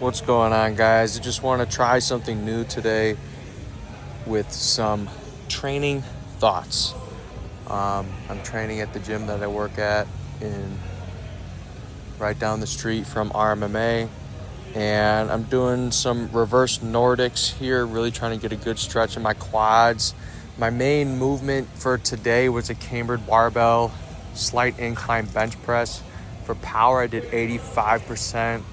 What's going on, guys? I just want to try something new today with some training thoughts. I'm training at the gym that I work at right down the street from RMMA, and I'm doing some reverse Nordics here, really trying to get a good stretch in my quads. My main movement for today was a cambered barbell, slight incline bench press. For power, I did 65%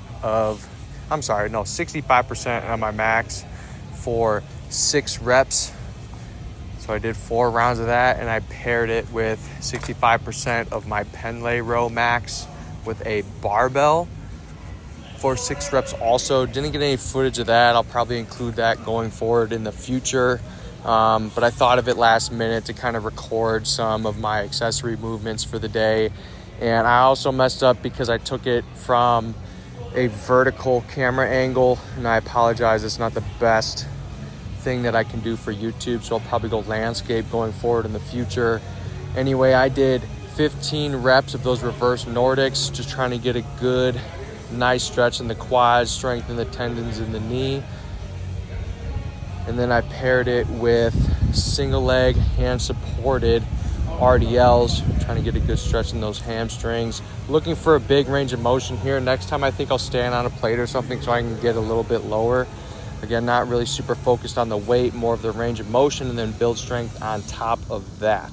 on my max for 6 reps. So I did 4 rounds of that, and I paired it with 65% of my Pendlay row max with a barbell for 6 reps also. Didn't get any footage of that. I'll probably include that going forward in the future. But I thought of it last minute to kind of record some of my accessory movements for the day. And I also messed up because I took it from a vertical camera angle, and I apologize, it's not the best thing that I can do for YouTube, so I'll probably go landscape going forward in the future. Anyway, I did 15 reps of those reverse Nordics, just trying to get a good, nice stretch in the quads, strengthen the tendons in the knee. And then I paired it with single leg, hand supported RDLs, trying to get a good stretch in those hamstrings. Looking for a big range of motion here. Next time I think I'll stand on a plate or something so I can get a little bit lower. Again, not really super focused on the weight, more of the range of motion, and then build strength on top of that.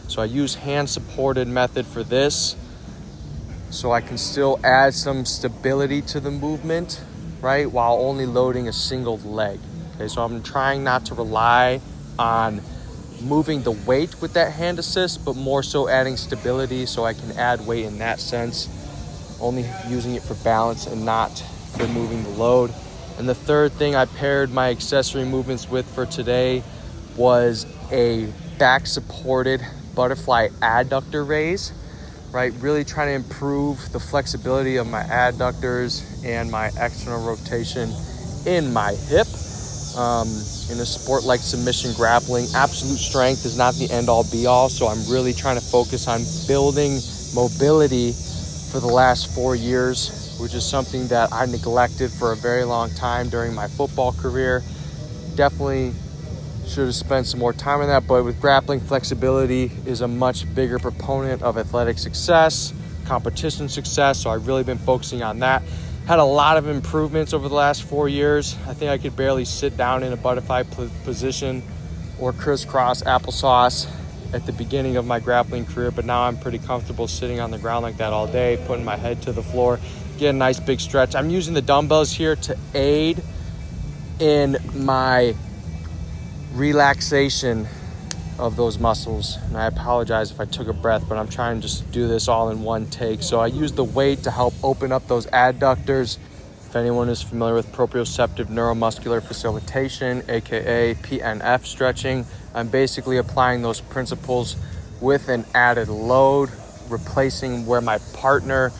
So I use hand supported method for this, so I can still add some stability to the movement, right, while only loading a single leg. Okay, so I'm trying not to rely on moving the weight with that hand assist, but more so adding stability so I can add weight in that sense, only using it for balance and not for moving the load. And the third thing I paired my accessory movements with for today was a back supported butterfly adductor raise, right? Really trying to improve the flexibility of my adductors and my external rotation in my hip. In a sport like submission grappling, absolute strength is not the end all be all. So I'm really trying to focus on building mobility for the last 4 years, which is something that I neglected for a very long time during my football career. Definitely should have spent some more time on that, but with grappling, flexibility is a much bigger proponent of athletic success, competition success. So I've really been focusing on that. Had a lot of improvements over the last 4 years. I think I could barely sit down in a butterfly position or crisscross applesauce at the beginning of my grappling career, but now I'm pretty comfortable sitting on the ground like that all day, putting my head to the floor, get a nice big stretch. I'm using the dumbbells here to aid in my relaxation of those muscles. And I apologize if I took a breath, but I'm trying to just do this all in one take. So I use the weight to help open up those adductors. If anyone is familiar with proprioceptive neuromuscular facilitation, aka PNF stretching, I'm basically applying those principles with an added load, replacing where my partner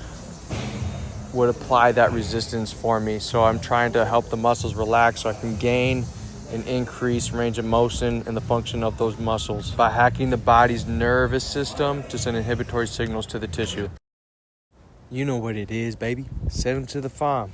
would apply that resistance for me. So I'm trying to help the muscles relax so I can gain and increase range of motion and the function of those muscles by hacking the body's nervous system to send inhibitory signals to the tissue. You know what it is, baby. Send them to the farm.